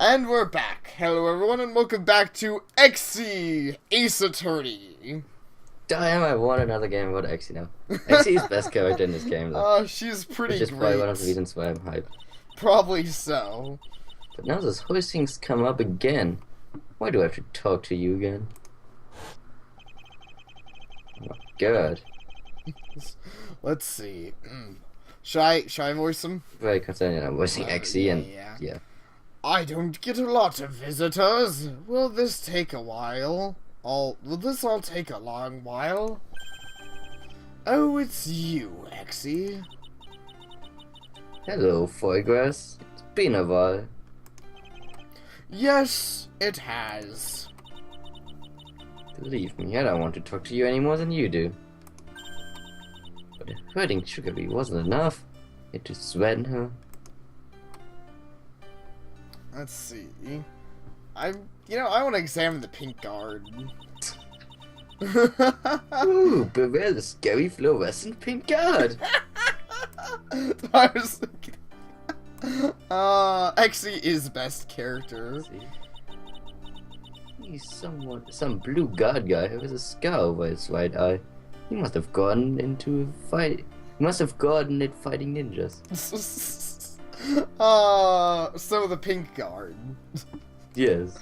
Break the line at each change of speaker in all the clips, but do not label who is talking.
And we're back. Hello everyone and welcome back to Exy Ace Attorney.
Damn, I want another game about Exy now. Exy is best character in this game though.
She's pretty
Which is
great.
probably one of the reasons why I'm hyped.
Probably so.
But now this whole thing's come up again. Why do I have to talk to you again? Oh my god.
Let's see. Should I voice him?
Very concerned I'm voicing Exy and
yeah. I don't get a lot of visitors. Will this take a while? Will this all take a long while? Oh, it's you, Exy.
Hello, Foygrass. It's been a while.
Yes, it has.
Believe me, I don't want to talk to you any more than you do. But hurting Sugary wasn't enough. It to threaten her.
Let's see. I want to examine the pink guard.
Ooh, beware the scary fluorescent pink guard.
I was thinking. Exy is best character.
See? He's some blue guard guy who has a scar over his right eye. He must have gotten into a fight. He must have gotten it fighting ninjas.
So the pink guard.
Yes.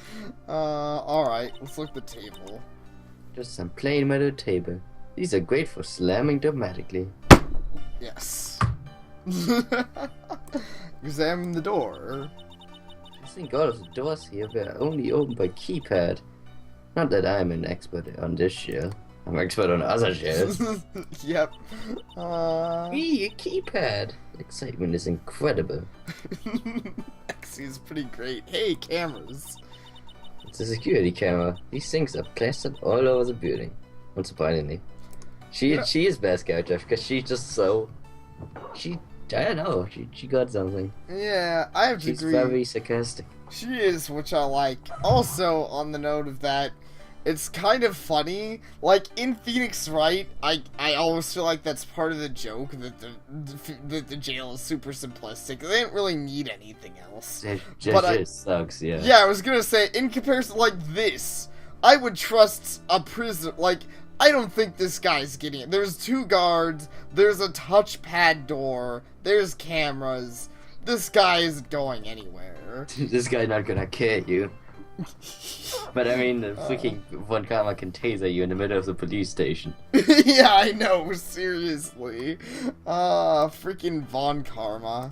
Alright, let's look at the table.
Just some plain metal table. These are great for slamming dramatically.
Yes. Examine the door.
I think all of the doors here were only opened by keypad. Not that I'm an expert on this shell. I'm expert on other shells.
Yep.
Eee, a keypad! Excitement is incredible.
Exy is pretty great. Hey, cameras.
It's a security camera. These things are plastered all over the building. Unsurprisingly. She is best character because she's just so... I don't know, she got something.
Yeah, I have to
She's
agree.
very sarcastic.
She is, which I like. Also, on the note of that, it's kind of funny. Like, in Phoenix Wright, I always feel like that's part of the joke, that the jail is super simplistic. They didn't really need anything else.
It just sucks, yeah.
Yeah, I was gonna say, in comparison, like this, I would trust a prisoner, like, I don't think this guy's getting it. There's 2 guards, there's a touchpad door, there's cameras. This guy isn't going anywhere.
This guy's not gonna kill you. But I mean, the freaking Von Karma can taser you in the middle of the police station.
Yeah, I know, seriously. Freaking Von Karma.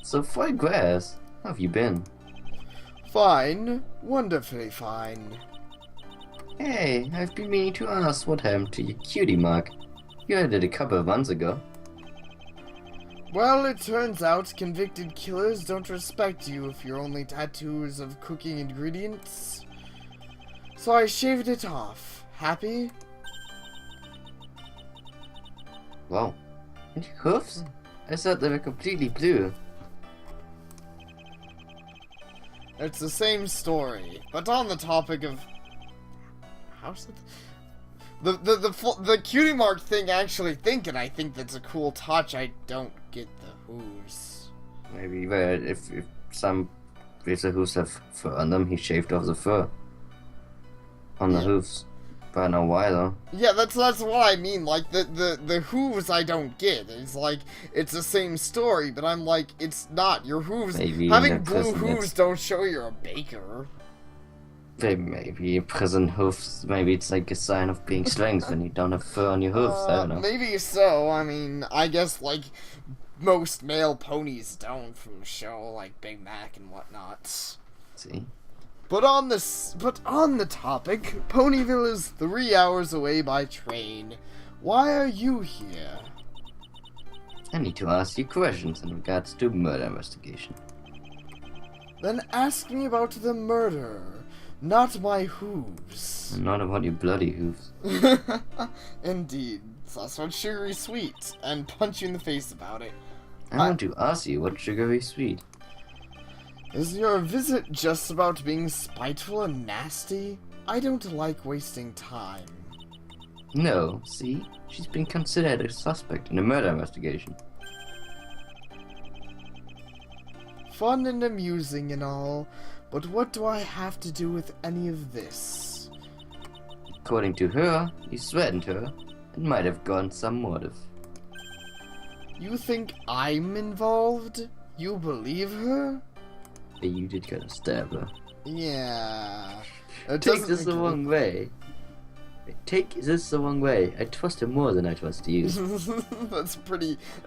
So, Foygrass, how have you been?
Fine. Wonderfully fine.
Hey, I've been meaning to ask what happened to your cutie mark. You had it a couple of months ago.
Well, it turns out convicted killers don't respect you if your only tattoo is of cooking ingredients. So I shaved it off. Happy?
Wow. And your hoofs? I thought they were completely blue.
It's the same story, but on the topic of... How's it? The cutie mark thing actually I think that's a cool touch. I don't get the hooves.
Maybe if the hooves have fur on them, he shaved off the fur on the hooves. But I don't know why though.
Yeah, that's what I mean. Like the hooves I don't get. It's like it's the same story, but I'm like it's not. Your hooves having blue hooves don't show you're a baker.
Maybe in prison hoofs, maybe it's like a sign of being strength when you don't have fur on your hoofs, I don't know.
Maybe so, I mean, I guess, like, most male ponies don't from the show, like Big Mac and whatnot.
See?
But on the topic, Ponyville is 3 hours away by train. Why are you here?
I need to ask you questions in regards to murder investigation.
Then ask me about the murder. Not my hooves.
Not about your bloody hooves.
Indeed. That's what sugary sweet, and punch you in the face about it.
I want to ask you what sugary sweet.
Is your visit just about being spiteful and nasty? I don't like wasting time.
No, see? She's been considered a suspect in a murder investigation.
fun and amusing and all, but what do I have to do with any of this?
According to her, you threatened her and might have gone some motive.
You think I'm involved? You believe her?
But you did kind of stab her.
Yeah.
Take this the wrong way. Take this the wrong way. I trust her more than I trust you.
That's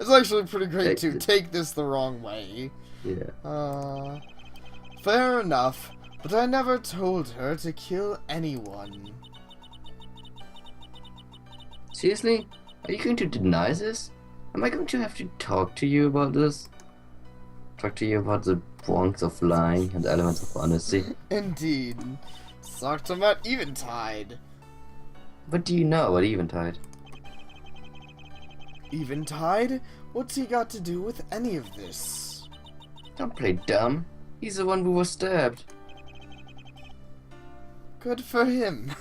actually pretty great too. Take this the wrong way.
Yeah.
Fair enough, but I never told her to kill anyone.
Seriously? Are you going to deny this? Am I going to have to talk to you about this? Talk to you about the wrongs of lying and elements of honesty?
Indeed. Talk to about Eventide.
What do you know about Eventide?
Eventide? What's he got to do with any of this?
Don't play dumb. He's the one who was stabbed.
Good for him.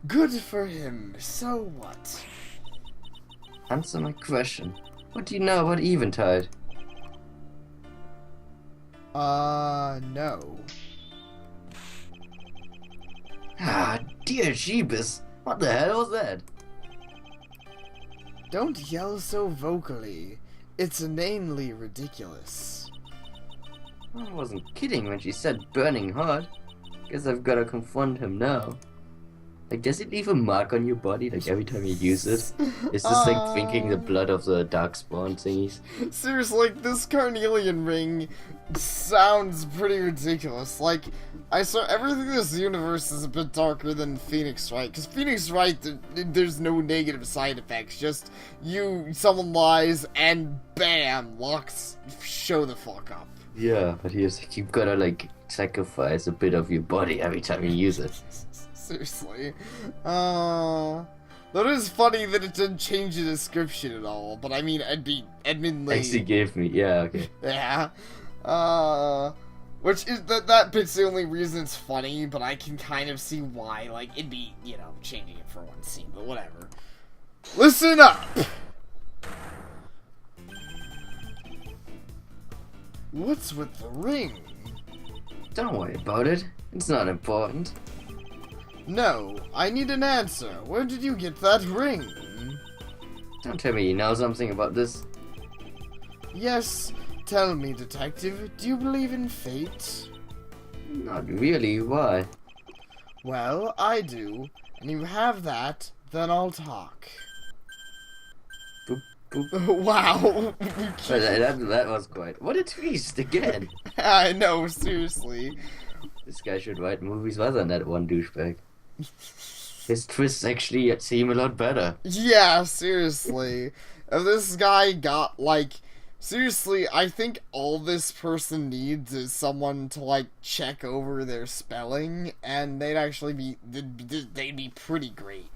Good for him. So what?
Answer my question. What do you know about Eventide?
No.
Ah, dear Jeebus. What the hell was that?
Don't yell so vocally. It's inanely ridiculous.
I wasn't kidding when she said burning hot. Guess I've gotta confront him now. Like, does it leave a mark on your body, like, every time you use it? Is this, like, drinking the blood of the darkspawn thingies?
Seriously, like, this carnelian ring sounds pretty ridiculous. Like, I swear, everything in this universe is a bit darker than Phoenix Wright. Because Phoenix Wright, there's no negative side effects. Just, someone lies, and bam, locks show the fuck up.
Yeah, but here's, like, you've gotta, like, sacrifice a bit of your body every time you use it.
Seriously. That is funny that it didn't change the description at all, but I mean, admittedly...
Actually gave me, yeah, okay.
Yeah. Which is, that bit's the only reason it's funny, but I can kind of see why, like, it'd be, changing it for one scene, but whatever. Listen up! What's with the ring?
Don't worry about it. It's not important.
No, I need an answer. Where did you get that ring?
Don't tell me you know something about this.
Yes, tell me, detective, do you believe in fate?
Not really, why?
Well, I do, and you have that, then I'll talk.
Boop, boop.
Wow.
that was quite... What a twist, again!
I know, seriously.
This guy should write movies rather than that one douchebag. His twists actually seem a lot better.
Yeah, seriously. If this guy got, like... Seriously, I think all this person needs is someone to, like, check over their spelling, and they'd actually be... They'd be pretty great.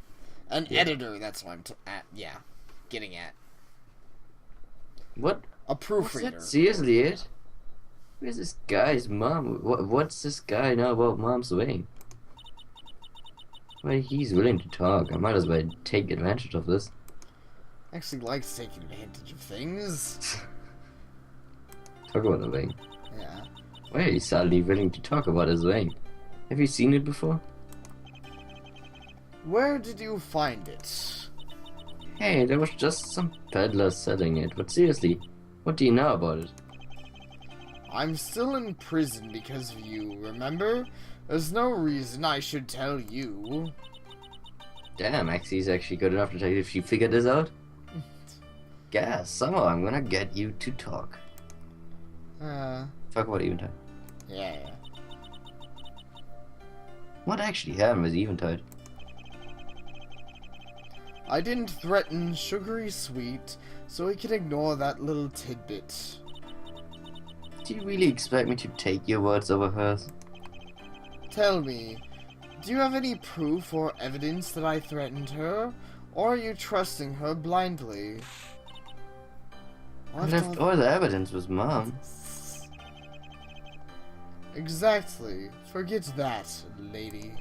An editor, that's what I'm getting at.
What?
A proofreader.
Is that seriously it? Where's this guy's mom? What's this guy know about Mom's ring? Well, he's willing to talk. I might as well take advantage of this.
Actually likes taking advantage of things.
Talk about the ring.
Yeah.
Why are you suddenly willing to talk about his ring? Have you seen it before?
Where did you find it?
Hey, there was just some peddler selling it. But seriously, what do you know about it?
I'm still in prison because of you, remember? There's no reason I should tell you.
Damn, Axie's actually good enough to tell you if she figured this out. Yeah, somehow I'm gonna get you to talk. Talk about Eventide.
Yeah.
What actually happened with Eventide?
I didn't threaten Sugary Sweet, so he can ignore that little tidbit.
Do you really expect me to take your words over hers?
Tell me, do you have any proof or evidence that I threatened her, or are you trusting her blindly?
I left all the evidence with Mom.
Exactly. Forget that, lady.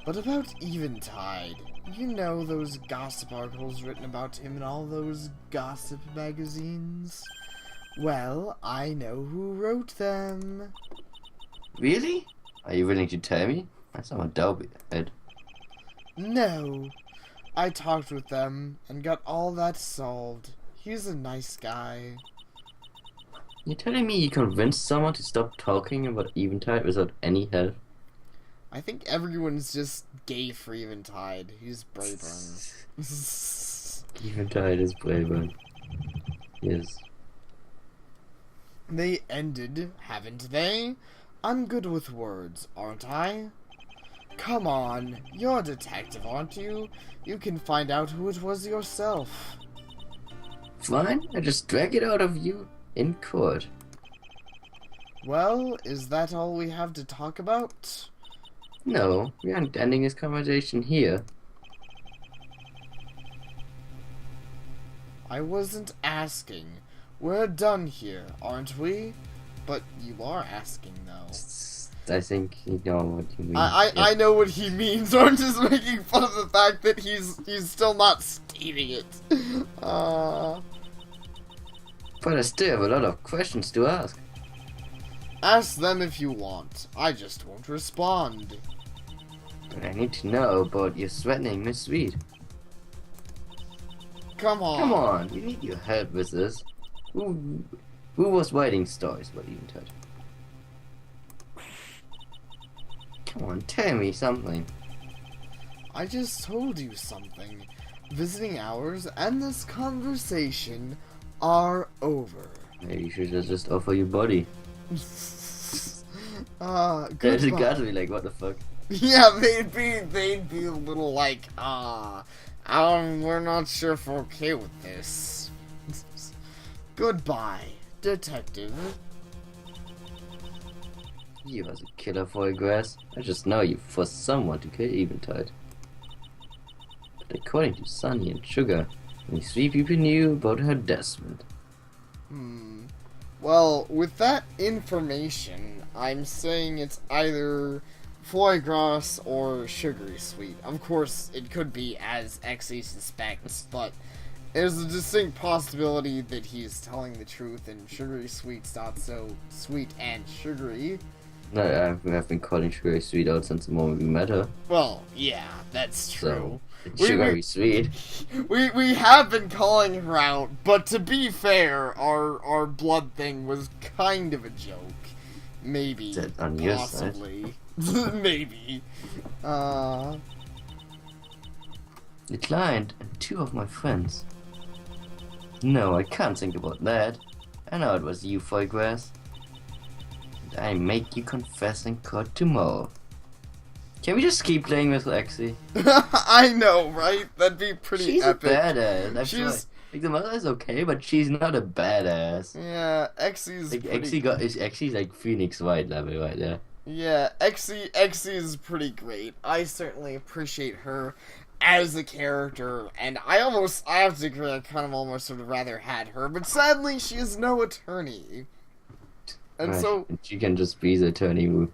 But about Eventide, you know those gossip articles written about him in all those gossip magazines? Well, I know who wrote them.
Really? Are you willing to tell me? I sound a dope head.
No. I talked with them and got all that solved. He's a nice guy.
You're telling me you convinced someone to stop talking about Eventide without any help?
I think everyone's just gay for Eventide. He's Brayburn.
Eventide is Brayburn. Yes.
They ended, haven't they? I'm good with words, aren't I? Come on, you're a detective, aren't you? You can find out who it was yourself.
Fine, I just drag it out of you in court.
Well, is that all we have to talk about?
No, we aren't ending this conversation here.
I wasn't asking. We're done here, aren't we? But you are asking, though.
I think you know what you mean.
I know what he means. I'm just making fun of the fact that he's still not stating it.
But I still have a lot of questions to ask.
Ask them if you want. I just won't respond.
But I need to know about your threatening Miss Sweet.
Come on.
Come on, we need your help with this. Who was writing stories about Eventide? Come on, tell me something.
I just told you something. Visiting hours and this conversation are over.
Maybe you should just offer your body.
Goodbye.
There's got to be like, what the fuck?
Yeah, they'd be a little like, we're not sure if we're okay with this. Goodbye, detective.
You was a killer for a grass. I just know you forced someone to kill Eventide. But according to Sunny and Sugar, only 3 people knew about her death.
Well, with that information, I'm saying it's either foie gras or sugary sweet. Of course, it could be as Xe suspects, but there's a distinct possibility that he's telling the truth and sugary sweet's not so sweet and sugary.
No, I've been calling Sugary Sweet out since the moment we met her.
Well, yeah, that's true.
So, it's Sugary Sweet.
We have been calling her out, but to be fair, our blood thing was kind of a joke. Maybe.
Is that on your
possibly. Maybe.
The client and 2 of my friends. No, I can't think about that. I know it was you, foie gras. And I make you confess in court tomorrow. Can we just keep playing with Lexi?
I know, right? That'd be pretty
She's
epic.
a badass. I feel
She's...
like the mother is okay, but she's not a badass.
Yeah, Xe's
Like
pretty...
Xe's like Phoenix White level right there.
Yeah, Xe is pretty great. I certainly appreciate her as a character, and I have to agree, I kind of almost would have rather had her, but sadly she is no attorney. And so...
She can just be the attorney who...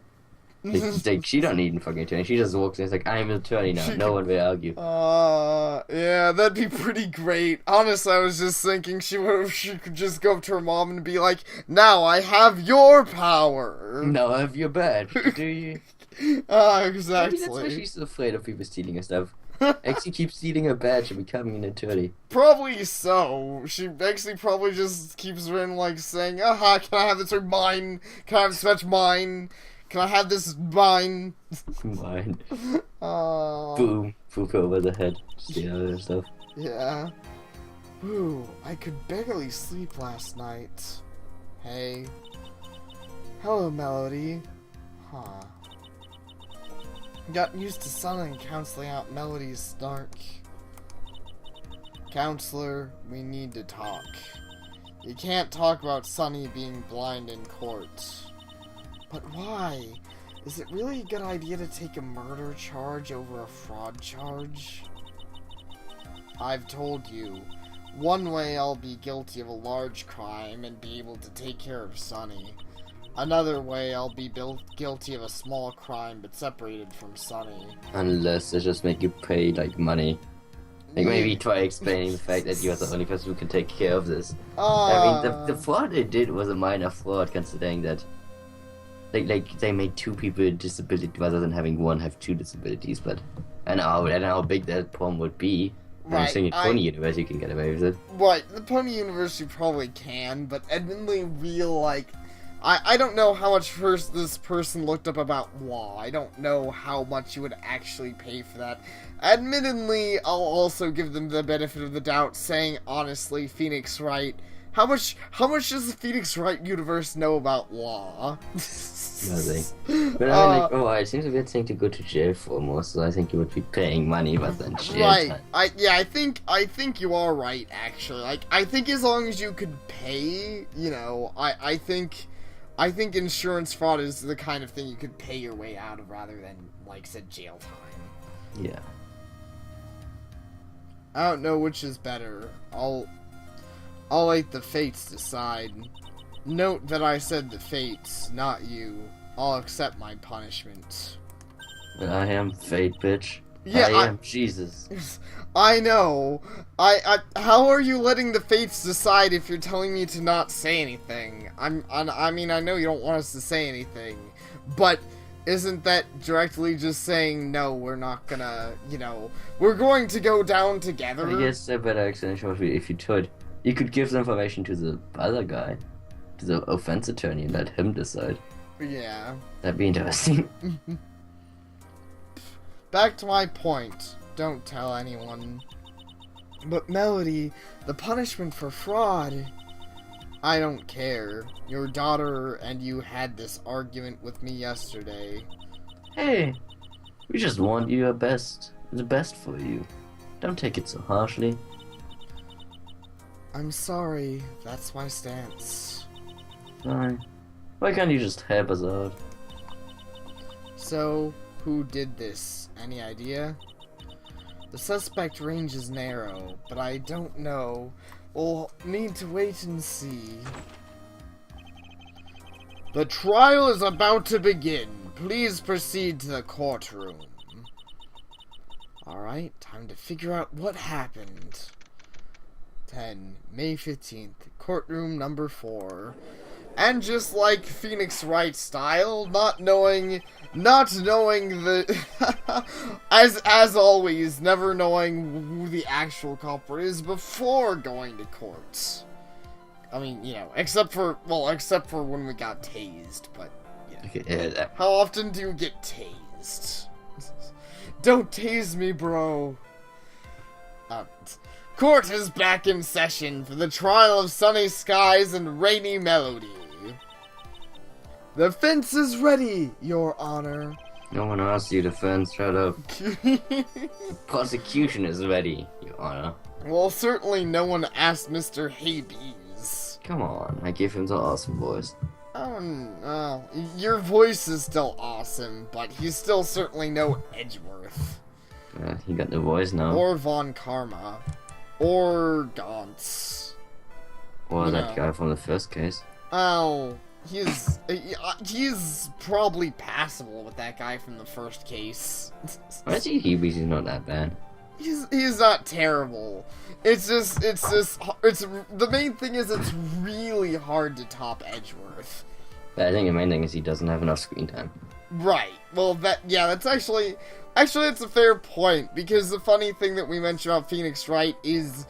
Like, she don't need a fucking attorney. She just walks in and is like, I'm an attorney now. No one will argue.
Yeah, that'd be pretty great. Honestly, I was just thinking she could just go up to her mom and be like, now I have your power.
Now I have your badge. Do you?
Exactly.
Maybe that's why she's so afraid of people stealing her stuff. Actually keeps stealing her badge and becoming an attorney.
Probably so. She actually probably just keeps in like saying, aha, can I have this mine? Can I have this much mine? Can I have this mine?
Mine. Boom. Poop over the head. Steal other stuff.
Yeah. Ooh, I could barely sleep last night. Hey. Hello, Melody. Huh. Got used to Sun and canceling out Melody's snark. Counselor, we need to talk. You can't talk about Sunny being blind in court. But why? Is it really a good idea to take a murder charge over a fraud charge? I've told you, one way I'll be guilty of a large crime and be able to take care of Sunny. Another way I'll be guilty of a small crime but separated from Sunny.
Unless they just make you pay, like, money. Like, maybe try explaining the fact that you're the only person who can take care of this. I mean, the fraud they did was a minor fraud, considering that like they made 2 people with disability rather than having one have 2 disabilities. But I don't know how big that problem would be.
Right,
I'm saying at Pony University you can get away with it.
Right, the Pony University probably can, but admittedly, I don't know how much first this person looked up about law. I don't know how much you would actually pay for that. Admittedly, I'll also give them the benefit of the doubt, saying honestly, Phoenix Wright, how much does the Phoenix Wright universe know about law?
Nothing. But I mean, like, it seems a weird thing to go to jail for most, so I think you would be paying money, but then jail
right.
time.
I think you are right, actually. Like, I think as long as you could pay, you know, I think insurance fraud is the kind of thing you could pay your way out of rather than, like, said, jail time.
Yeah.
I don't know which is better. I'll let the fates decide. Note that I said the fates, not you. I'll accept my punishment.
But I am fate, bitch.
Yeah,
I am Jesus.
I know. How are you letting the fates decide if you're telling me to not say anything? I mean, I know you don't want us to say anything, but isn't that directly just saying, no, we're not gonna, you know, we're going to go down together?
I guess a better explanation would be if you could. You could give the information to the other guy, to the offense attorney, and let him decide.
Yeah.
That'd be interesting.
Back to my point. Don't tell anyone. But Melody, the punishment for fraud... I don't care. Your daughter and you had this argument with me yesterday.
Hey, we just want you the best for you. Don't take it so harshly.
I'm sorry. That's my stance.
Fine. Why can't you just help us out?
So, who did this? Any idea? The suspect range is narrow, but I don't know. We'll need to wait and see. The trial is about to begin. Please proceed to the courtroom. Alright, time to figure out what happened. 10, May 15th, courtroom number 4. And just like Phoenix Wright style, not knowing the as always, never knowing who the actual culprit is before going to court. I mean, you know, except for when we got tased, but yeah.
Okay,
How often do you get tased? Don't tase me, bro. Court is back in session for the trial of Sunny Skies and Rainy Melody. The fence is ready, Your Honor.
No one asked you to fence, shut up. Prosecution is ready, Your Honor.
Well, certainly no one asked Mr. Haybees.
Come on, I gave him the awesome voice.
Oh no, your voice is still awesome, but he's still certainly no Edgeworth.
He got the voice now.
Or Von Karma. Or Gauntz.
Or that guy from the first case.
Oh, he's probably passable with that guy from the first case.
Actually, he's not that bad.
He's not terrible. It's the main thing is it's really hard to top Edgeworth.
But I think the main thing is he doesn't have enough screen time.
Right. Well, that's actually it's a fair point, because the funny thing that we mentioned about Phoenix Wright is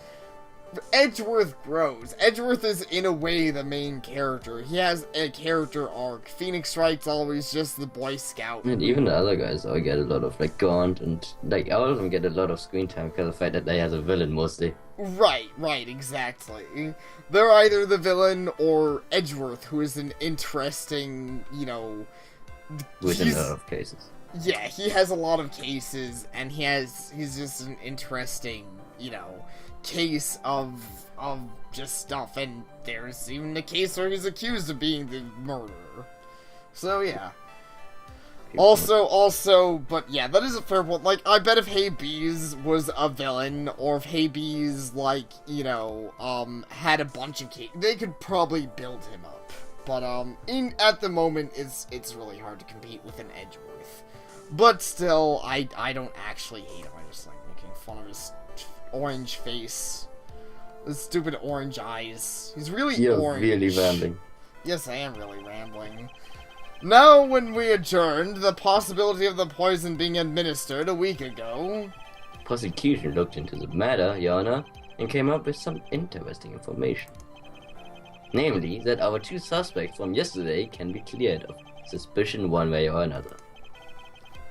Edgeworth grows. Edgeworth is, in a way, the main character. He has a character arc. Phoenix Wright's always just the Boy Scout.
And even the other guys all get a lot of, like, Gaunt, and, like, all of them get a lot of screen time because of the fact that they have a villain, mostly.
Right, exactly. They're either the villain or Edgeworth, who is an interesting, you know...
Within a lot of cases.
Yeah, he has a lot of cases, and he's just an interesting, you know, case of just stuff, and there's even a case where he's accused of being the murderer. So, yeah. Also, but yeah, that is a fair point. Like, I bet if Haybees was a villain, or if Haybees, like, you know, had a bunch of cases, they could probably build him up. But, at the moment, it's really hard to compete with an Edgeworth. But still, I don't actually hate him. I just like making fun of his orange face. His stupid orange eyes. He's really
You're
orange.
really rambling.
Yes, I am really rambling. Now, when we adjourned, the possibility of the poison being administered a week ago...
Prosecution looked into the matter, Your Honor, and came up with some interesting information. Namely, that our two suspects from yesterday can be cleared of suspicion one way or another.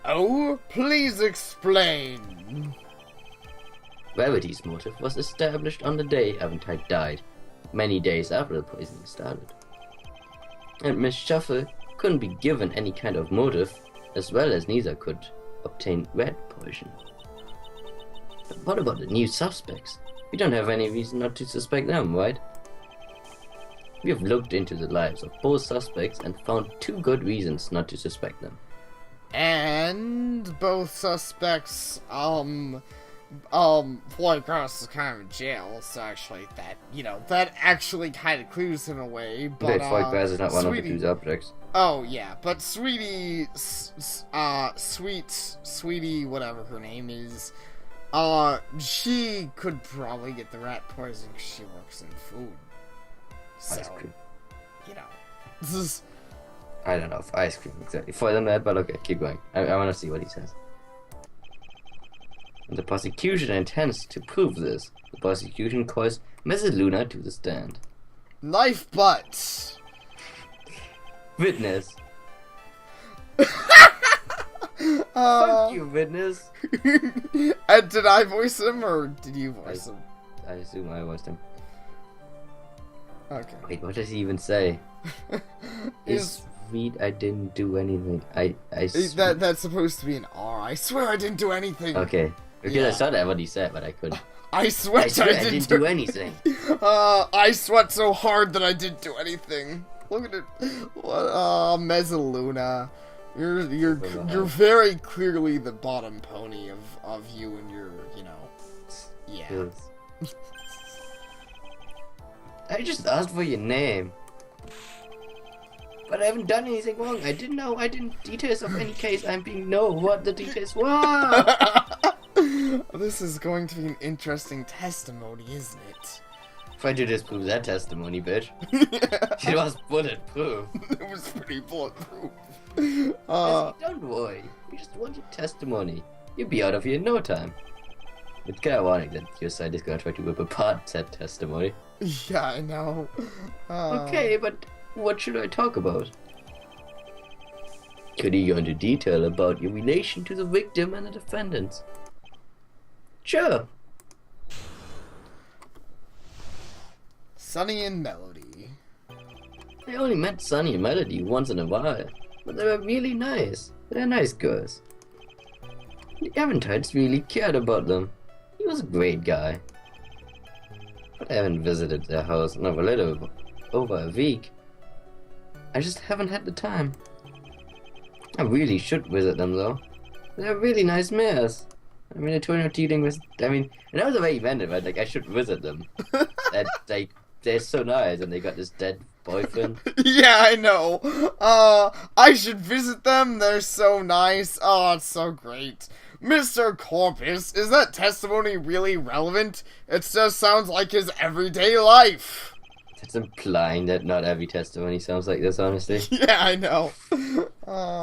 Oh, please explain.
Rarity's motive was established on the day Aventine died, many days after the poisoning started. And Miss Shuffle couldn't be given any kind of motive, as well as neither could obtain rat poison. But what about the new suspects? We don't have any reason not to suspect them, right? We have looked into the lives of both suspects and found two good reasons not to suspect them.
And both suspects, Floyd Cross is kind of in jail, so actually that actually kind of clues him away, but,
Floyd Cross is not one of the two subjects.
Oh, yeah, but Sweetie, whatever her name is, she could probably get the rat poison because she works in food. So,
Ice cream.
This is...
I don't know if ice cream exactly for them that, but okay, keep going. I want to see what he says. And the prosecution intends to prove this. The prosecution calls Mrs. Luna to the stand.
Knife butt!
Witness.
Fuck
Fuck you, witness.
And did I voice him, or did you voice him?
I assume I voiced him.
Okay.
Wait, what does he even say? Is read I didn't do anything.
That's supposed to be an R. I swear I didn't do anything.
Okay. Because
Yeah.
I saw that what he said, but I couldn't.
I swear
I didn't do anything.
I sweat so hard that I didn't do anything. Look at it. What? Mezzaluna. You're very clearly the bottom pony of you and your, yeah.
Yes. I just asked for your name. But I haven't done anything wrong. I didn't know. I didn't details of any case. I'm being what the details were.
This is going to be an interesting testimony, isn't it?
Try to disprove that testimony, bitch. It was bulletproof.
It was pretty bulletproof.
Don't worry. We just want your testimony. You'll be out of here in no time. It's kind of ironic that your side is going to try to rip apart that testimony.
Yeah, I know.
Okay, but what should I talk about? Could you go into detail about your relation to the victim and the defendants? Sure.
Sunny and Melody.
I only met Sunny and Melody once in a while, but they were really nice. They're nice girls. The Aventites really cared about them. He was a great guy. But I haven't visited their house in over a week. I just haven't had the time. I really should visit them though. They're really nice mares. I mean, Antonio dealing with. I mean, and that was the way he meant it, but like, I should visit them. They're so nice, and they got this dead boyfriend.
Yeah, I know. I should visit them. They're so nice. Oh, it's so great. Mr. Corpus, is that testimony really relevant? It just sounds like his everyday life.
That's implying that not every testimony sounds like this, honestly.
Yeah, I know.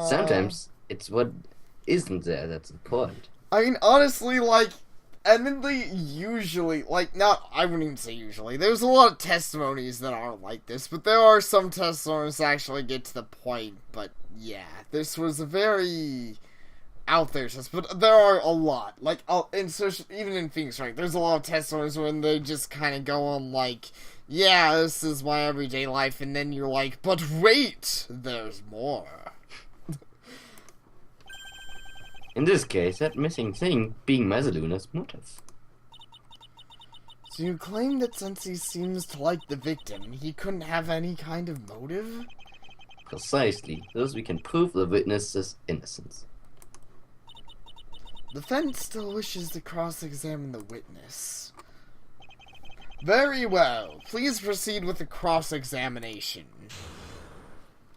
Sometimes it's what isn't there that's important.
I mean, honestly, like, admittedly, usually, like, not, I wouldn't even say usually, there's a lot of testimonies that aren't like this, but there are some testimonies that actually get to the point, but yeah, this was a very out there test, but there are a lot, like, even in Phoenix, right, there's a lot of testimonies when they just kind of go on, like, yeah, this is my everyday life, and then you're like, but wait, there's more.
In this case, that missing thing being Mazzaluna's motive.
So you claim that since he seems to like the victim, he couldn't have any kind of motive?
Precisely, thus we can prove the witness's innocence.
The defense still wishes to cross-examine the witness. Very well. Please proceed with the cross-examination.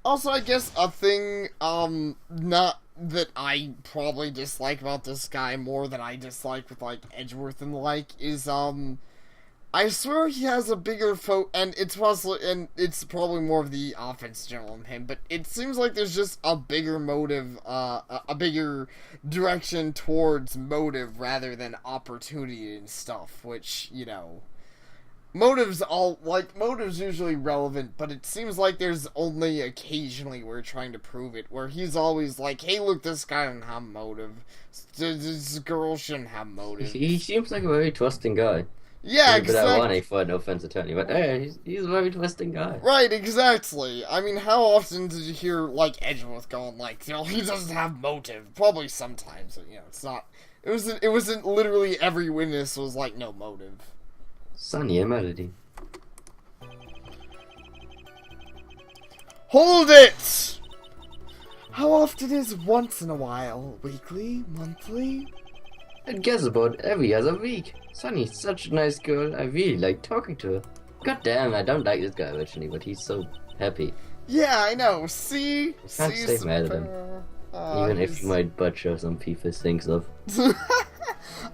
Also, I guess a thing, not that I probably dislike about this guy more than I dislike with, like, Edgeworth and the like is, I swear he has a bigger and it's probably more of the offense general in him, but it seems like there's just a bigger motive, a bigger direction towards motive rather than opportunity and stuff, which, you know, motives usually relevant, but it seems like there's only occasionally we're trying to prove it, where he's always like, hey, look, this guy doesn't have motive, this girl shouldn't have motive.
He seems like a very trusting guy.
Yeah,
But
exactly.
ironic for an offense attorney, but hey, he's a very trusting guy.
Right, exactly. I mean, how often did you hear, like, Edgeworth going, like, you know, he doesn't have motive? Probably sometimes, you know, it's not... It wasn't literally every witness was like, no motive.
Sunny and Melody.
Hold it! How often is once in a while? Weekly? Monthly?
I'd guess about every other week. Sunny's such a nice girl, I really like talking to her. God damn, I don't like this guy originally, but he's so happy.
Yeah, I know. See?
Can't stay mad at him. Even if he might butcher some people's things of.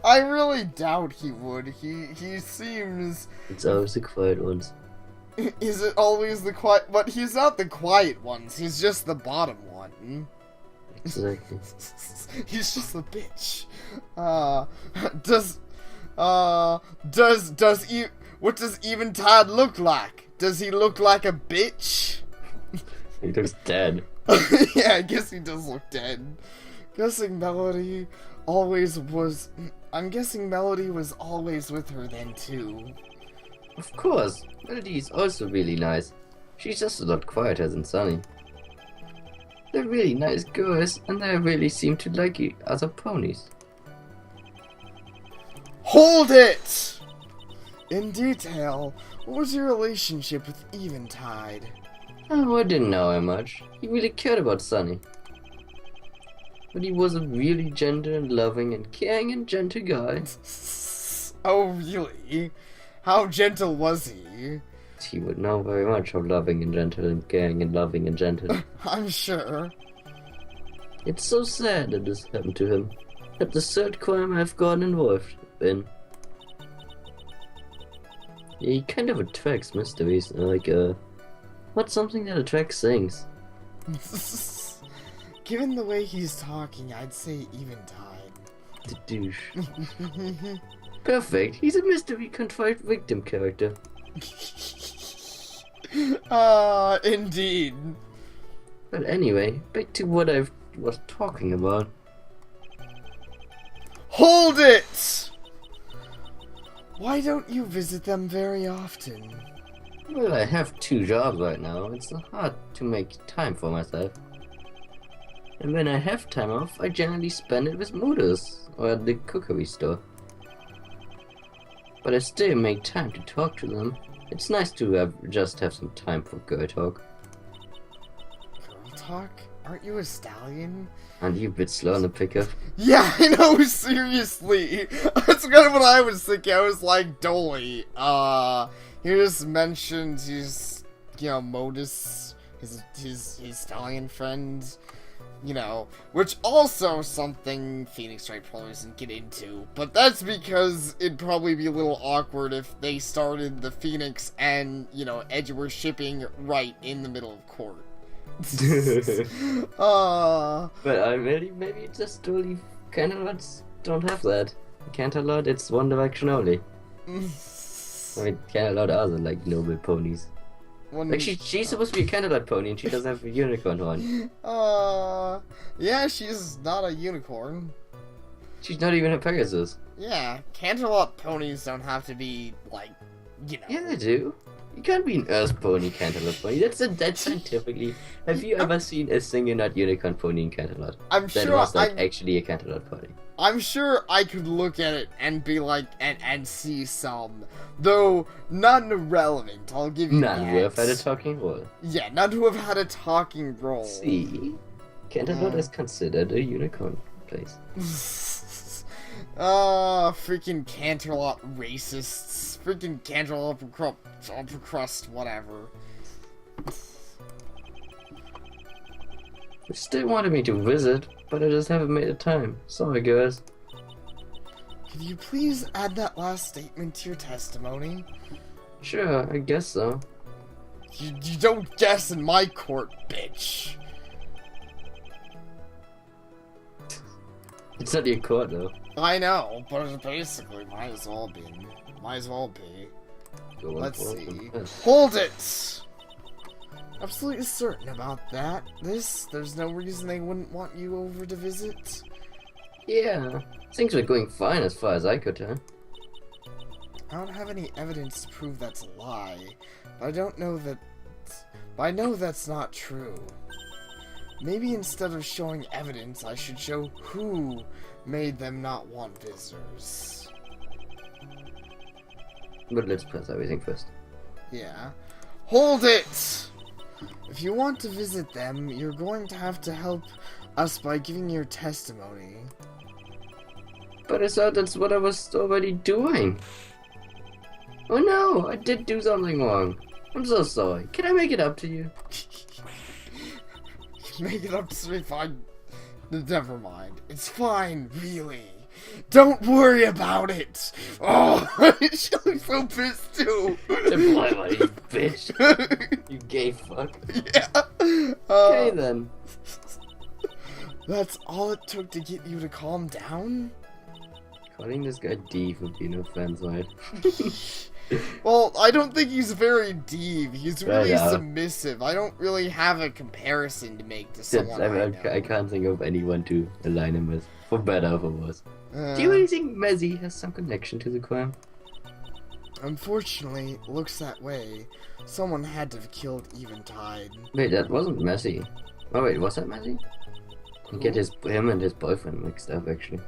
I really doubt he would. He seems...
It's always the quiet ones.
Is it always the quiet... But he's not the quiet ones. He's just the bottom one.
Exactly.
He's just a bitch. What does Eventide look like? Does he look like a bitch?
He looks dead.
Yeah, I guess he does look dead. Guessing Melody always was... I'm guessing Melody was always with her then, too.
Of course, Melody is also really nice. She's just a lot quieter than Sunny. They're really nice girls, and they really seem to like other ponies.
Hold it! In detail, what was your relationship with Eventide?
Oh, I didn't know him much. He really cared about Sunny. But he was a really gentle and loving and caring and gentle guy.
Oh, really? How gentle was he?
He would know very much how loving and gentle and caring and loving and gentle.
I'm sure.
It's so sad that this happened to him. That's the third crime I've gotten involved in. Yeah, he kind of attracts mysteries, like, what's something that attracts things?
Given the way he's talking, I'd say Eventide.
The douche. Perfect, he's a mystery contrived victim character.
Indeed.
But anyway, back to what I was talking about.
Hold it! Why don't you visit them very often?
Well, I have 2 jobs right now. It's hard to make time for myself. And when I have time off, I generally spend it with Moodles or at the cookery store. But I still make time to talk to them. It's nice to just have some time for girl talk.
Girl talk? Aren't you a stallion?
And you a bit slow on the pickup.
Yeah, I know, seriously. That's kind of what I was thinking. I was like, Dolly, he just mentioned his, you know, Modus, his stallion friend, you know, which also something Phoenix Wright probably doesn't get into, but that's because it'd probably be a little awkward if they started the Phoenix and, you know, Edgeworth shipping right in the middle of court.
But maybe just totally Canterlots don't have that. Canterlot, it's one direction only. I mean, Canterlot are the, like, noble ponies. Like, she's supposed to be a Canterlot pony and she doesn't have a unicorn horn.
Yeah, she's not a unicorn.
She's not even a Pegasus.
Yeah, Canterlot ponies don't have to be, like, you know.
Yeah, they do. You can't be an Earth pony, Canterlot pony. That's scientifically. Have you ever seen a single not unicorn pony in Canterlot?
I'm
that
sure
was like actually a Canterlot pony.
I'm sure I could look at it and be like, and see some, though none relevant. I'll give you
none
that.
who have had a talking role.
Yeah, none who have had a talking role.
See, Canterlot is considered a unicorn place.
Freaking Canterlot racists. Freaking Canterlot upper crust, whatever.
They still wanted me to visit, but I just haven't made the time. Sorry, guys.
Could you please add that last statement to your testimony?
Sure, I guess so.
You don't guess in my court, bitch.
It's not your court, though.
I know, but it basically might as well be. Might as well be. Let's see. Hold it! Absolutely certain about that. There's no reason they wouldn't want you over to visit.
Yeah, things were going fine as far as I could tell.
I don't have any evidence to prove that's a lie, but I don't know that. But I know that's not true. Maybe instead of showing evidence, I should show who made them not want visitors.
But let's press everything first.
Yeah. Hold it! If you want to visit them, you're going to have to help us by giving your testimony.
But I thought that's what I was already doing. Oh no, I did do something wrong. I'm so sorry. Can I make it up to you?
Make it up to me, fine. Never mind. It's fine, really. Don't worry about it. Oh, she'll be so pissed too.
Why, you bitch? You gay fuck.
Yeah.
Okay then.
That's all it took to get you to calm down?
Calling this guy D would be no offense, right?
Well, I don't think he's very deep. He's really
Right,
submissive. I don't really have a comparison to make to someone
I can't think of anyone to align him with, for better or for worse. Do you
know.
really think Mezzy has some connection to the crime?
Unfortunately, it looks that way. Someone had to have killed Eventide.
Wait, that wasn't Mezzy. Oh wait, was that Mezzy? You get him and his boyfriend mixed up, actually.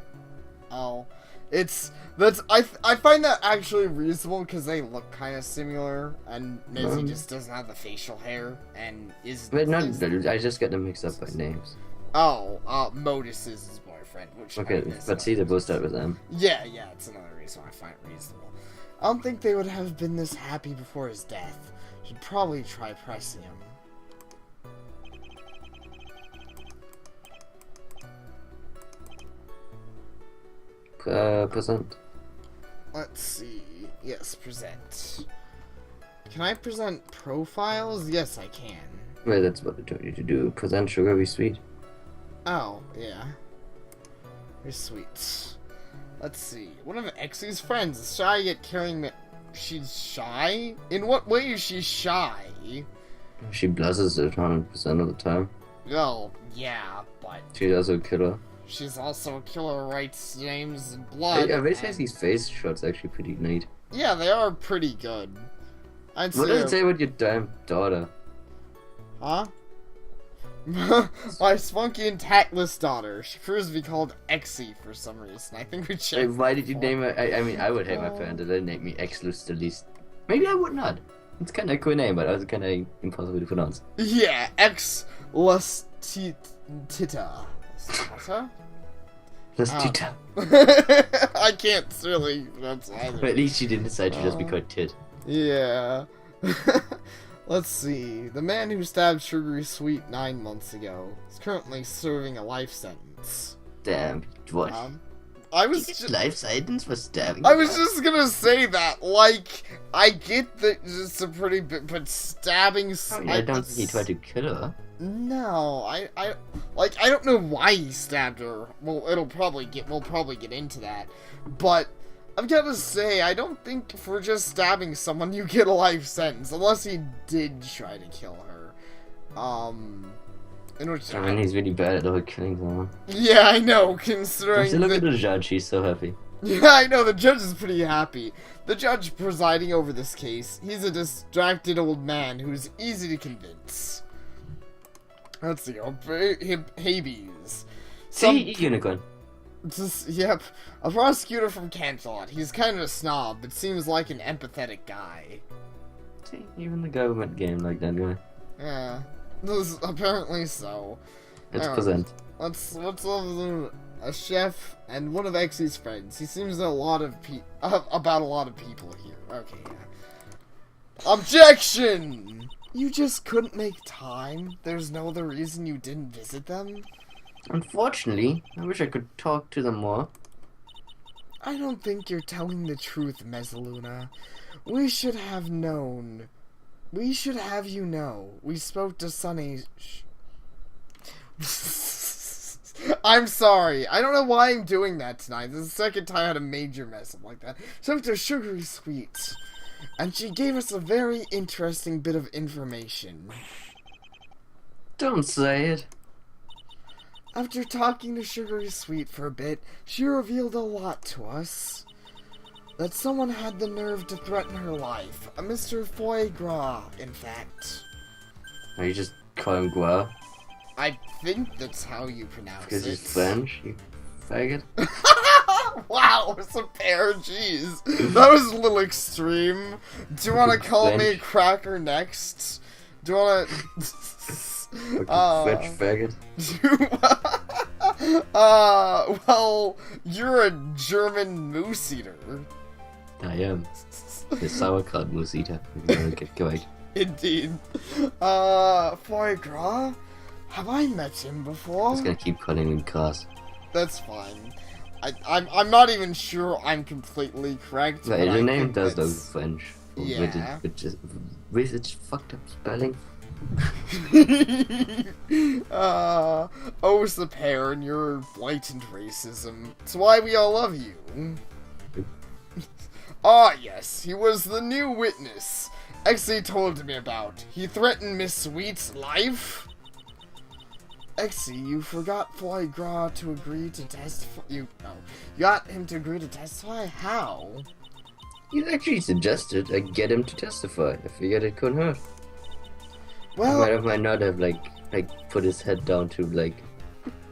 Oh. I find that actually reasonable because they look kind of similar, and Mizzy just doesn't have the facial hair, and is...
Wait, no, I just got them mixed up by names.
Oh, Modus is his boyfriend, which...
Okay, but see, they both start with M.
Yeah, it's another reason why I find it reasonable. I don't think they would have been this happy before his death. Should probably try pressing him.
Present.
Let's see. Yes, present. Can I present profiles? Yes, I can.
Wait, that's what I told you to do. Present sugar be sweet.
Oh, yeah. Very sweet. Let's see. One of Xy's friends is shy yet caring. She's shy? In what way is she shy?
She blushes 100% of the time.
Well, yeah, but
She's also a killer.
she's also a killer who writes names in blood.
I wish his face shots actually pretty neat.
Yeah, they are pretty good. I'd
What
say.
does it say about your damn daughter?
Huh? My spunky and tactless daughter. She prefers to be called Exy for some reason. I think we checked.
Why did you name her? I mean, I would hate my parents if they named me Exlus the least. Maybe I would not. It's kind of a cool name, but also kind of impossible to pronounce.
Yeah, Ex Lustita.
Lustita.
I can't really pronounce either.
But at least she didn't decide to just be called Tit.
Yeah. Let's see. The man who stabbed Sugary Sweet 9 months ago is currently serving a life sentence.
Damn. What?
I was
just life sentence for stabbing.
I was just gonna say that. Like, I get that it's a pretty bit, but stabbing.
I don't think he tried to kill her.
No, I don't know why he stabbed her. Well, we'll probably get into that, but I've got to say, I don't think for just stabbing someone you get a life sentence, unless he did try to kill her. In which
I mean, he's really bad at all killing someone.
Yeah, I know, considering
Look at the judge, he's so happy.
Yeah, I know, the judge is pretty happy. The judge presiding over this case, he's a distracted old man who's easy to convince. Let's see, Hades.
See, unicorn.
Yep, a prosecutor from Canterlot. He's kind of a snob, but seems like an empathetic guy.
See, even the government game like that guy.
Yeah, apparently so.
Let's present.
Let's a chef and one of Xy's friends. He seems to know a lot of about a lot of people here. Okay. Yeah. Objection! You just couldn't make time? There's no other reason you didn't visit them?
Unfortunately, I wish I could talk to them more.
I don't think you're telling the truth, Mezzaluna. We should have known. We should have you know. We spoke to Sunny... I'm sorry. I don't know why I'm doing that tonight. This is the second time I had a major mess up like that. Spoke to Sugary Sweet. And she gave us a very interesting bit of information.
Don't say it.
After talking to Sugary Sweet for a bit, she revealed a lot to us. That someone had the nerve to threaten her life. A Mr. Foie Gras, in fact.
Are you just calling him Gua?
I think that's how you pronounce it.
Because he's French, you faggot?
Wow, it's a pair, jeez. That was a little extreme. Do you want to call me Cracker next? Do you want to...
French faggot?
Well, you're a German moose eater.
I am. The sauerkraut moose eater. Get going.
Indeed. Foie Gras? Have I met him before?
I'm just gonna keep calling him Gras.
That's fine. I'm not even sure I'm completely correct.
But the name does look French.
Yeah.
With its fucked up spelling.
Oh, the pair and your blatant racism. It's why we all love you. Ah, yes, he was the new witness Exie told me about. He threatened Miss Sweet's life? Exie, you forgot Foie Gras to agree to testify. You got him to agree to testify? How?
You actually suggested I get him to testify. I figured it couldn't hurt.
Well,
Might not have like put his head down to like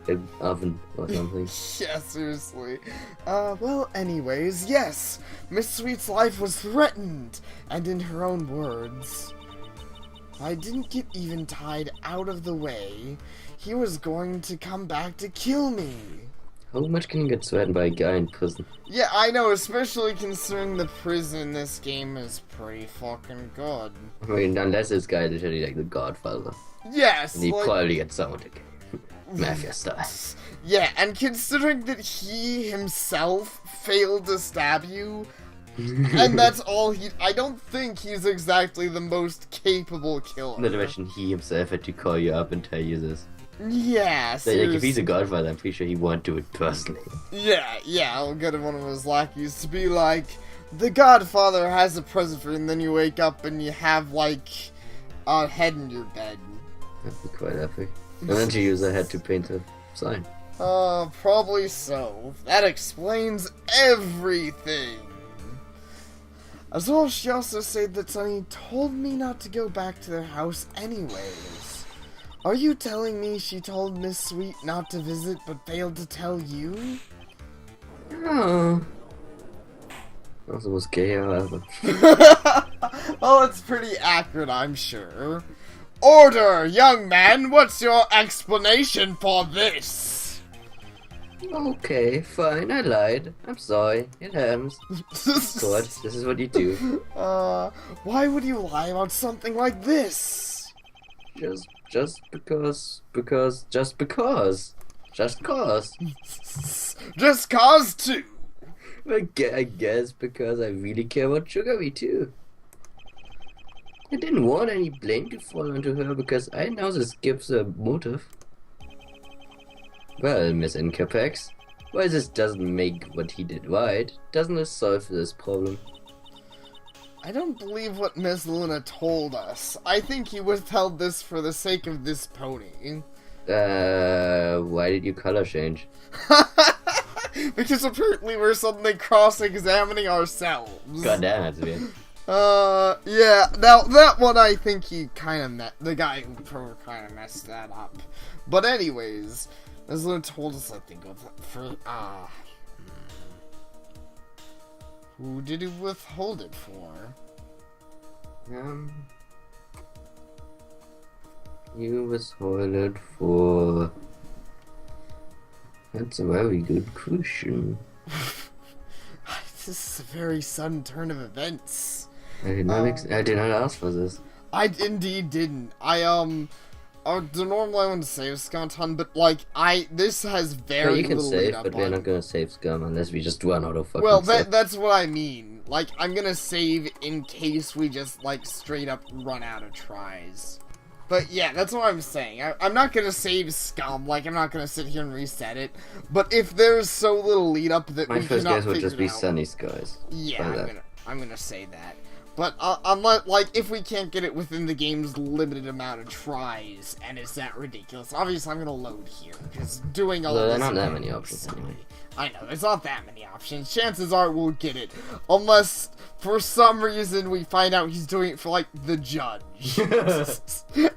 an oven or something.
Yeah, seriously. Well, anyways, yes, Miss Sweet's life was threatened, and in her own words, I didn't get even tied out of the way. He was going to come back to kill me.
How much can you get threatened by a guy in prison?
Yeah, I know, especially considering the prison in this game is pretty fucking good.
I mean, unless this guy is literally like the Godfather.
Yes,
And he
like...
probably gets someone to kill. Mafia style.
Yeah, and considering that he himself failed to stab you, and that's all I don't think he's exactly the most capable killer.
Not to mention he himself had to call you up and tell you this.
Yeah, seriously.
Like, if he's a Godfather, I'm pretty sure he won't do it personally.
Yeah, I'll get one of his lackeys to be like, the Godfather has a present for you, and then you wake up and you have, like, a head in your bed.
That'd be quite epic. And then to use a head to paint a sign.
Probably so. That explains everything. As well, she also said that Sunny told me not to go back to their house anyways. Are you telling me she told Miss Sweet not to visit but failed to tell you?
Oh. That was the most gay ever.
Well, it's pretty accurate, I'm sure. Order, young man, what's your explanation for this?
Okay, fine, I lied. I'm sorry. It happens. Good, this is what you do.
Why would you lie about something like this?
Just because. Just cause.
Just cause too.
I guess because I really care about Sugary too. I didn't want any blame to fall onto her because I know this gives a motive. Well, Miss Incapex, why this doesn't make what he did right, doesn't it solve this problem?
I don't believe what Miss Luna told us. I think he withheld this for the sake of this pony.
Why did you color change?
Because apparently we're suddenly cross-examining ourselves.
God damn it, man.
Yeah, now that one I think he the guy who kind of messed that up. But anyways, Miss Luna told us, I think, who did he withhold it for?
You withhold it for... That's a very good question.
This is a very sudden turn of events.
I did not ask for this.
I indeed didn't. The normal I want to save Scum a ton, but like this has very
you can
little
save,
lead up
but we're
on.
not gonna save Scum unless we just run out of fucking
Well,
stuff.
that's what I mean. Like, I'm gonna save in case we just, like, straight up run out of tries. But yeah, that's what I'm saying. I'm not gonna save Scum, like, I'm not gonna sit here and reset it. But if there's so little lead up that
My
we
first
cannot
guess would
figure
just be
it out,
Sunny Skies.
yeah, I'm gonna say that. But unless, like, if we can't get it within the game's limited amount of tries, and it's that ridiculous, obviously I'm gonna load here, because doing all
Well,
of
there
this...
are not that
again
many
is
options
silly.
anyway.
I know, there's not that many options. Chances are we'll get it. Unless, for some reason, we find out he's doing it for, like, the judge.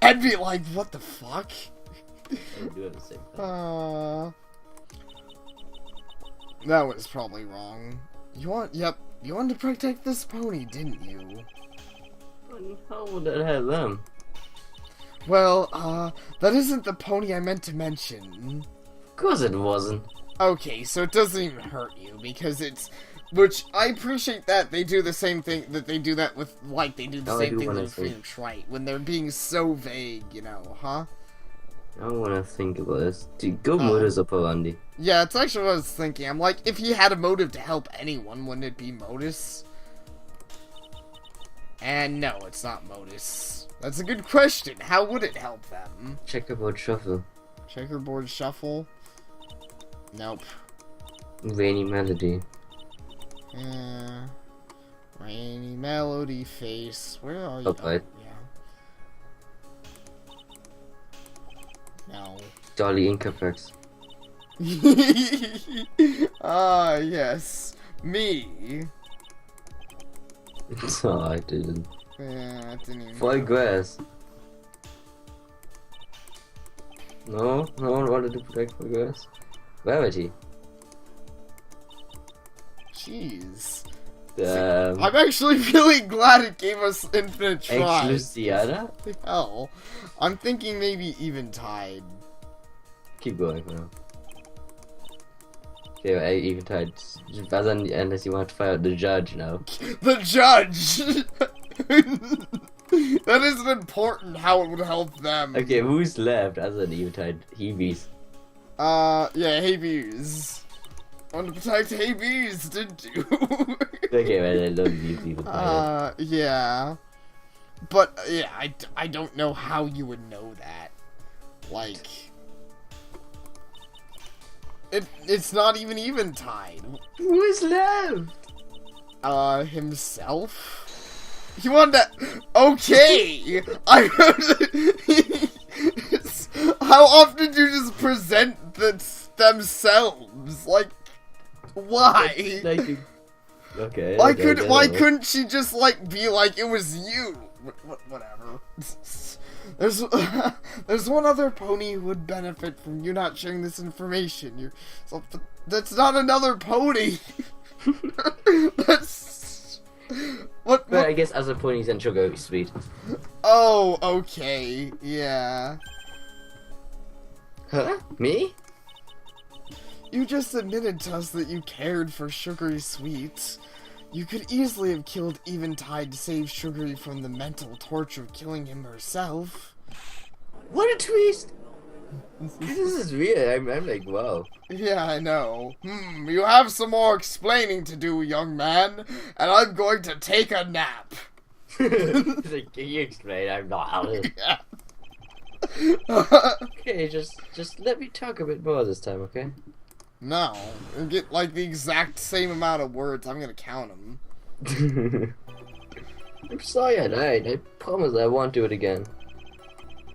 And be like, what the fuck?
And do it at the same time.
That was probably wrong. You wanted to protect this pony, didn't you?
How would that have them?
Well, that isn't the pony I meant to mention.
Of course it wasn't.
Okay, so it doesn't even hurt you, because it's... Which, I appreciate that they do the same thing, that they do that with, like, they do the same thing with Phoenix Wright, when they're being so vague, you know, huh?
I don't want to think about this. Dude, go modus operandi.
Yeah, it's actually what I was thinking. I'm like, if he had a motive to help anyone, wouldn't it be Modus? And no, it's not Modus. That's a good question. How would it help them?
Checkerboard shuffle.
Checkerboard shuffle? Nope.
Rainy melody.
Rainy melody face. Where are you?
Upright.
Yeah. No.
Dolly Incapex.
Ah, yes. Me.
Oh, I didn't.
Yeah, I didn't even
Fall
know.
grass. No one wanted to protect fall grass. Rarity.
Jeez.
Um,
I'm actually really glad it gave us infinite tries.
Luciana?
Hell. I'm thinking maybe Eventide.
Keep going for now. Okay, Eventide. Unless you want to fire out the judge now.
The judge! That isn't important how it would help them.
Okay, who's left other than Eventide? Heebies.
Yeah, Hey Bees. Want to protect Hey Bees, didn't you?
Okay, well, I love these Eventide.
Yeah. But, yeah, I don't know how you would know that. Like... It's not even Eventide.
Who's left?
Himself? He wanted to... Okay! How often do you just present themselves? Like, why?
Okay.
Why couldn't she just, like, be like, it was you? Whatever. There's one other pony who would benefit from you not sharing this information. That's not another pony. That's... What?
But I guess other ponies and sugar is sweet.
Oh, okay. Yeah.
Huh? Me?
You just admitted to us that you cared for Sugary Sweets. You could easily have killed Eventide to save Sugary from the mental torture of killing him herself.
What a twist! This is weird. I'm like, wow.
Yeah, I know. You have some more explaining to do, young man, and I'm going to take a nap.
Like, can you explain? I'm not.
Yeah.
Okay, just let me talk a bit more this time, okay?
No, you get like the exact same amount of words. I'm gonna count them.
I'm sorry I lied. I promise I won't do it again.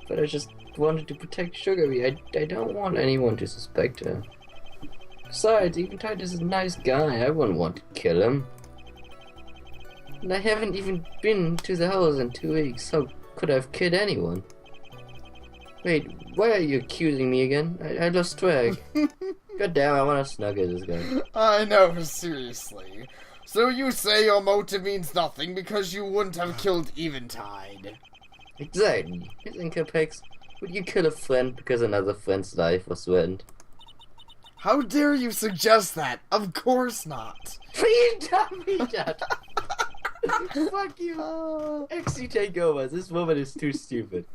But I just wanted to protect Sugary. I don't want anyone to suspect her. Besides, Eventide is a nice guy. I wouldn't want to kill him. And I haven't even been to the house in 2 weeks, so could I have killed anyone? Wait, why are you accusing me again? I lost track. God damn, I want to snuggle this guy.
I know, seriously. So you say your motive means nothing because you wouldn't have killed Eventide.
Exactly. Isn't Capex? Would you kill a friend because another friend's life was threatened?
How dare you suggest that? Of course not.
Please tell me that. Fuck you. XC takeovers. This woman is too stupid.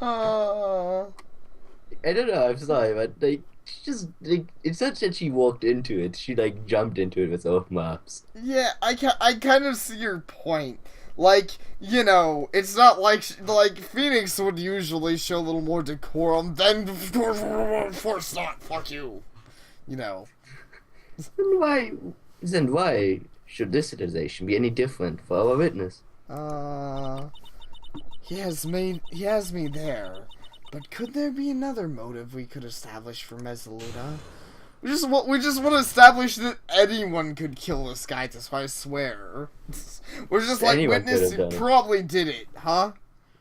uh,
I don't know. I'm sorry, but like, she just like it's not that she walked into it. She like jumped into it with open arms.
yeah, I kind of see your point. Like, you know, it's not like Phoenix would usually show a little more decorum. Then, of course not. Fuck you. You know.
Then why should this civilization be any different for our witness?
He has me there. But could there be another motive we could establish for Mezzaluna? We just want to establish that anyone could kill this guy, that's why I swear. We're just like
Anyone
witness
could have
who
done it.
probably did it, huh?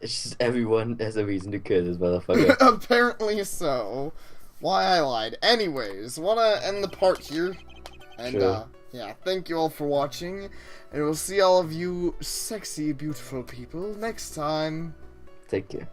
It's just everyone has a reason to kill this motherfucker.
Apparently so. Why I lied. Anyways, wanna end the part here. And
Sure.
yeah, thank you all for watching. And we'll see all of you sexy, beautiful people next time.
Take care.